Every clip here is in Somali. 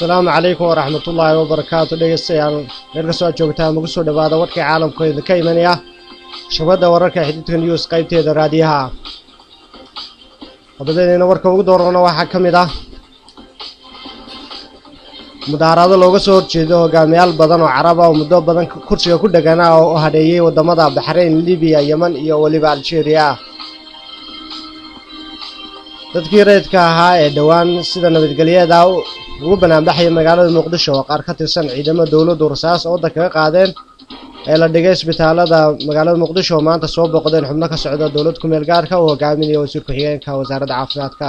السلام عليكم ورحمة الله وبركاته. dhegeystayaal meel kastoo aad joogtaan ugu soo dhawaada warkii caalamka ka imanaya shabakada wararka xididka news qaybteeda raadiyaha. Qodobadeenna warka ugu doorana waxaa ka mid ah mudaharado looga soo horjeedo hogaamiyaal badan oo Carab ah oo muddo badan kursiga ku dhaganaa oo hadeeyay wadamada Bahrain, Libiya, Yemen iyo waliba Algeria. dadkii reedka ahaa ee dhawaan sida nabadgelyada ugu banaanbaxay magaalada Muqdisho oo qaar ka tirsan ciidamada dawladda rasaas oo dadka qaadeen ee la dhigay isbitaalada magaalada Muqdisho maanta soo boqdeen xubno ka socda dawlad ku meel gaarka oo hogaaminaya wasiir ku-xigeenka wasaaradda caafimaadka.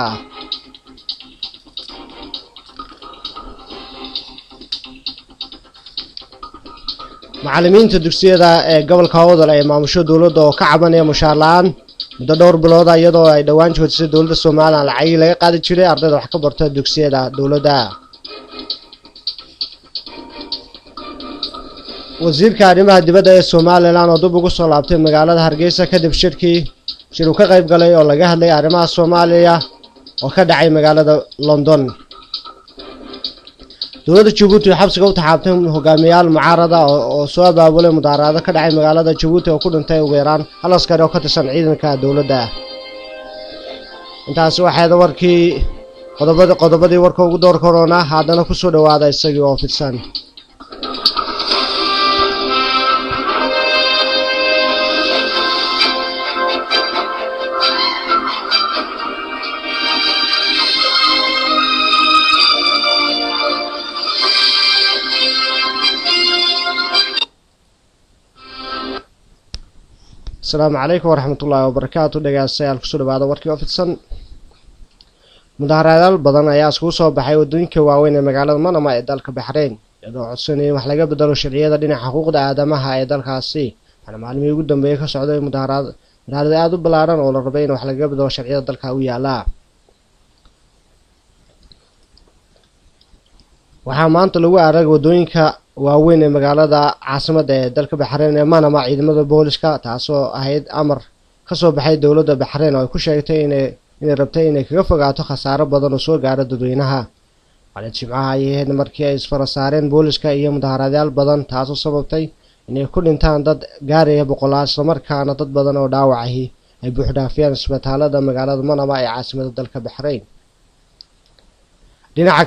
macallimiinta dugsiyada ee gobolka Awdal ay maamusho dawladda oo ka cabanaya mushaar la'aan muddo dhowr bilood iyadoo ay dhawaan joojisay dawladda Soomaaliya lacag laga qaadi jiray ardayda wax ka barta dugsiyada dawladda. wasiirka arrimaha dibadda ee Soomaaliland oo dib ugu soo laabtay magaalada Hargeysa kadib shir uu ka qayb galay oo laga hadlay arrimaha Soomaaliya oo ka dhacay magaalada London. dawladda Djibouti xabsiga u taxaabtay hogaamiyaal mucaarada oo soo abaabulay mudaharado ka dhacay magaalada Djibouti oo ku dhintay ugu yaraan hal askari oo ka tirsan ciidanka dawladda. intaas waxay warkii qodobadii warka ugu door korona haddana ku soo dhawaada isagii oo fidsan. السلام عليكم ورحمة الله وبركاته. dhegeystayaal kusoo dhawaada warkii oo fidsan. mudaharadayaal badan ayaa isku soo baxay wadooyinka waaweyn ee magaalada Manama ee dalka Bahrain iyadoo codsanaya wax laga bedelo sharciyada dhinaca xuquuqda aadamaha ee dalkaasi. waxaana maalmihii ugu dambeeyay ka socday mudaharado aad u ballaaran oo la rabay in wax laga bedelo sharciyada dalka u yaala. waxaa maanta lagu arag wadooyinka waaweyn ee magaalada caasimadda ee dalka Bahrain ee Manama ciidamada booliska taasoo ahayd amar ka soo baxay dawladda Bahrain oo ay ku sheegtay inay rabtay inay kaga fogaato khasaaro badan oo soo gaara dadweynaha. Maalinta Jimcaha ayay ahayd markii ay isfarasaareen booliska iyo mudaharadayaal badan taasoo sababtay inay ku dhintaan dad gaaraya boqolaal isla markaana dad badan oo dhaawac ahi ay buux dhaafiyeen isbitaalada magaalada Manama ee caasimadda dalka Bahrain. dhinaca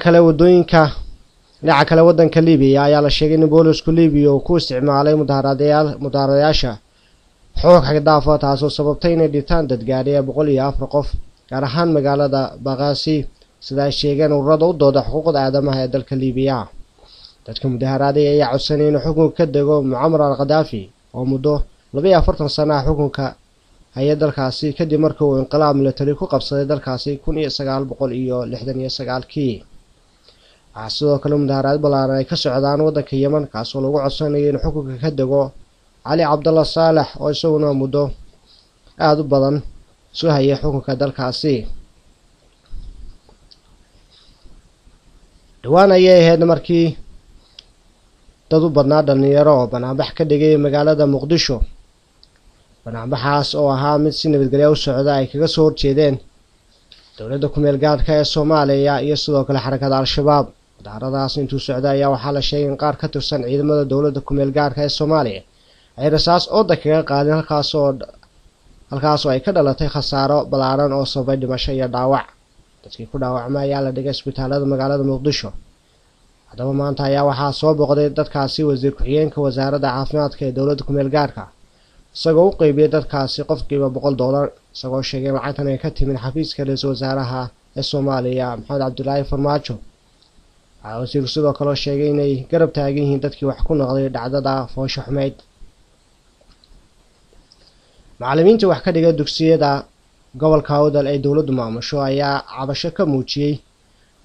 kale wadanka Libiya ayaa la sheegay in boolisku Libiya uu ku isticmaalay mudaharadayaasha xoog xag dhaaf ah taasoo sababtay inay dhintaan dad gaaraya 104 qof gaar ahaan magaalada Baqaasi sida ay sheegeen ururada u dooda xuquuqda aadamaha ee dalka Libiya. dadka mudaharaaday ayaa codsanay in xukunka ka dego Muammar al-Gaddafi oo muddo 42 sano xukunka haya dalkaasi kadib markii uu inqilaab militari ku qabsaday dalkaasi 1969kii. sidoo kale mudaharad ballaaran ay ka socdaan wadanka Yemen kaasoo lagu codsanayo in xukunka ka dego Ali Abdullah Saleh oo isaguna muddo aad u badan soo hayay xukunka dalkaasi. dhawaan ayay ahayd markii dad u badnaa dhalinyaro oo banaanbax ka dhigay magaalada Muqdisho. banaanbaxaas oo ahaa mid si nabadgelyo u socda ay kaga soo horjeedeen dawladda ku meel gaarka ee Soomaaliya iyo sidoo kale xarakada Al-Shabaab. mudaharadaas intuu socday ayaa waxaa la sheegay in qaar ka tirsan ciidamada dawladda ku meel gaarka ee Soomaaliya ay rasaas oo kaga qaadeen halkaas oo ay ka dhalatay khasaaro ballaaran oo sababay dhimasho iyo dhaawac. dadkii ku dhaawacmay ayaa la dhigay isbitaalada magaalada Muqdisho. haddaba maanta ayaa waxaa soo boqday dadkaasi wasiir ku-xigeenka wasaaradda caafimaadka ee dawladda ku meel gaarka isagoo u qaybiyay dadkaasi qofkiiba $100 isagoo sheegay lacagtan ay ka timid xafiiska ra'iisul wasaaraha ee Soomaaliya Maxamed Cabdullaahi Farmaajo. wasiirku sidoo kale sheegay inay garab taagan yihiin dadkii wax ku noqday dhacdada foosho xumeyd. macallimiinta wax ka dhiga dugsiyada gobolka Awdal ee dawladdu maamusho ayaa cabasho ka muujiyay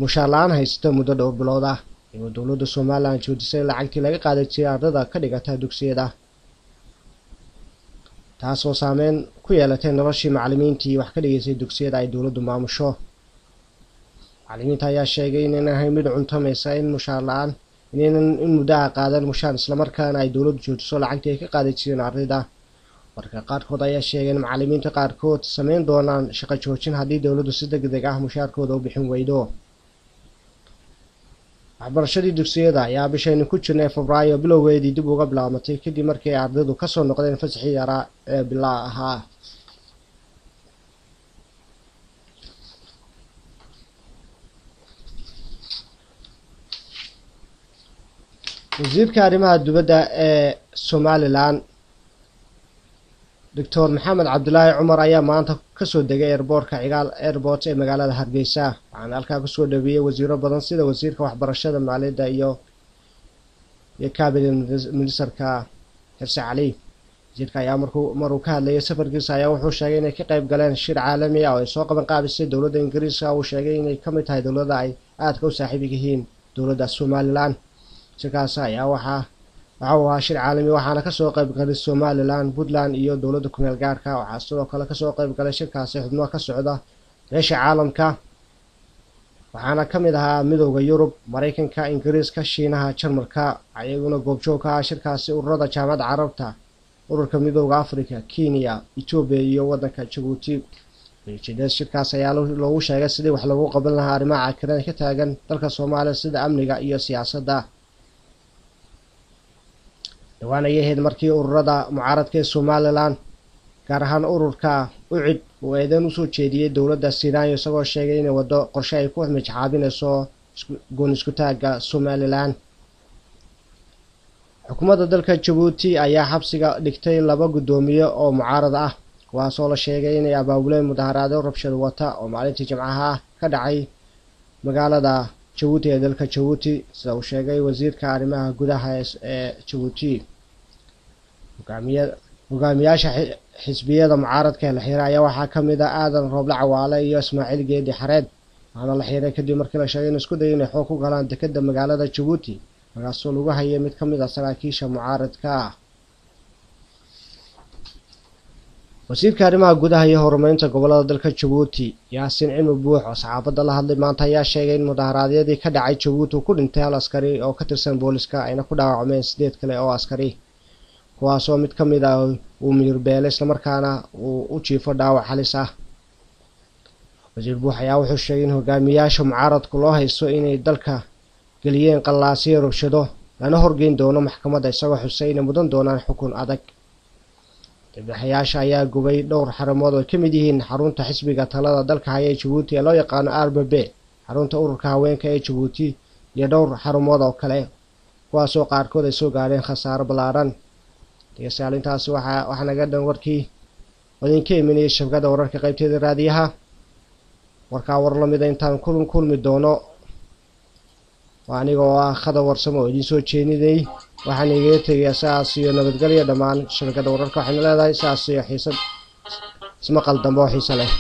mushaar la'aan haysta muddo dhowr bilood ah iyadoo dawladda Soomaaliland joojisay lacagtii laga qaadi jiray ardayda ka dhigata dugsiyada taasoo saameyn ku yeelatay noloshii macallimiintii wax ka dhigaysay dugsiyada ay dawladdu maamusho. macallimiinta ayaa sheegay inaynan ahayn mid cuntamaysa in mushaar la'aan inaynan muddo qaadan mushaar isla markaana ay dawladdu joojiso lacagtii ay ka qaadi jireen ardayda. marka qaarkood ayaa sheegay in macallimiinta qaarkood sameyn doonaan shaqo joojin haddii dawladdu si degdeg ah mushaarkooda u bixin weydo. waxbarashadii dugsiyada ayaa bishaynu ku jirnay Febraayo bilowgeedii dib uga bilaabmatay kadib markii ay ardaydu ka soo noqdeen fasaxii yaraa ee bilaa ahaa. wasiirka arrimaha dibadda ee Somaliland Dr. Maxamed Cabdulaahi Cumar ayaa maanta ka soo degay airportka Cigaal Airport ee magaalada Hargeysa, waxaana halkaa ku soo dhaweeyay wasiiro badan sida wasiirka waxbarashada, maaliyadda iyo cabinet ministerka Xirsi Cali. wasiirka ayaa maruu ka hadlayay safarkiisa ayaa wuxuu sheegay inay ka qayb galeen shir caalami ah oo ay soo qaban qaabisay dowladda Ingiriiska. uu sheegay inay ka mid tahay dowladda ay aadka u saaxiib yihiin dowladda Somaliland. shirkaas ayaa waxa uu ahaa shir caalami waxaana ka soo qayb galay Somaliland, Puntland iyo dowladda ku meel gaarka. waxaa sidoo kale ka soo qayb galay shirkaasi xubno ka socda beesha caalamka, waxaana ka mid ahaa midowda Yurub, Mareykanka, Ingiriiska, Shiinaha, Jarmalka. ayaguna goobjoog ka ah shirkaasi ururada jaamacadda Carabta, ururka midowda Afrika, Kenya, Ethiopia iyo waddanka Djibouti. ujeedada shirkaas ayaa loogu sheegay sidii wax lagu qaban lahaa arrimaha cakiran ka taagan dalka Soomaaliya sida amniga iyo siyaasadda. dhawaan ayay ahayd markii ururada mucaaradka ee Somaliland gaar ahaan ururka UCID uu eedayn usoo jeediyey dowladda Siinayo isagoo sheegay inay wado qorshe ay ku mijaxaabinayso goon isku taagga Somaliland. xukuumadda dalka Djibouti ayaa xabsiga dhigtay 2 gudoomiye oo mucaarad ah, kuwaasoo la sheegay inay abaabuleen mudaharaado rabshad wata oo maalintii Jimcaha ka dhacay magaalada Djibouti ee dalka Djibouti, sida uu sheegay wasiirka arrimaha gudaha ee Djibouti. hogaamiyaasha xisbiyada mucaaradka ee la xiray ayaa waxaa ka mid ah Aadan Rooble Cawaale iyo Ismaaciil Geedi Xareed, waxaana la xiray kadib markii la sheegay in isku dayay inay xoog ku galaan dekedda magaalada Djibouti, markaasoo lagu hayay mid ka mid ah saraakiisha mucaaradka ah. wasiirka arrimaha gudaha iyo horumarinta gobolada dalka Djibouti Yaasin Cilmi Buux oo saxaafadda la hadlay maanta ayaa sheegay in mudaharaadyadii ka dhacay Djibouti ku dhintay 1 askari oo ka tirsan booliska ayna ku dhaawacmeen 8 kale oo askari, kuwaasoo mid ka mid ah uu miyir beelay isla markaana uu u jiifo dhaawac halis ah. wasiir Buux ayaa wuxuu sheegay in hogaamiyaasha mucaaradku loo haysto inay dalka geliyeen qallaasiyo rabshado lana horgeyn doono maxkamadda, isagoo xusay inay mudan doonaan xukun adag. dibadbaxayaasha ayaa gubay dhowr xarumood oo ka mid yihiin xarunta xisbiga talada dalka haya ee Djibouti ee loo yaqaano RBB, xarunta ururka haweenka ee Djibouti iyo dhowr xarumood oo kale, kuwaasoo qaarkood ay soo gaareen khasaaro ballaaran. intaasi waxaa naga dhan warkii idinka imanayay shabakadda wararka qaybteeda raadiyaha. warkaa war la mida intaan kulmi doono waa aniga oo ah Khadar Warsamo oo idiin soo jeedinayay. waxaan igaga tegayaa saas iyo nabadgelyo dhammaan shabakadda wararka. waxayna leedahay saas iyo xiisad ismaqal dambe oo xiiso leh.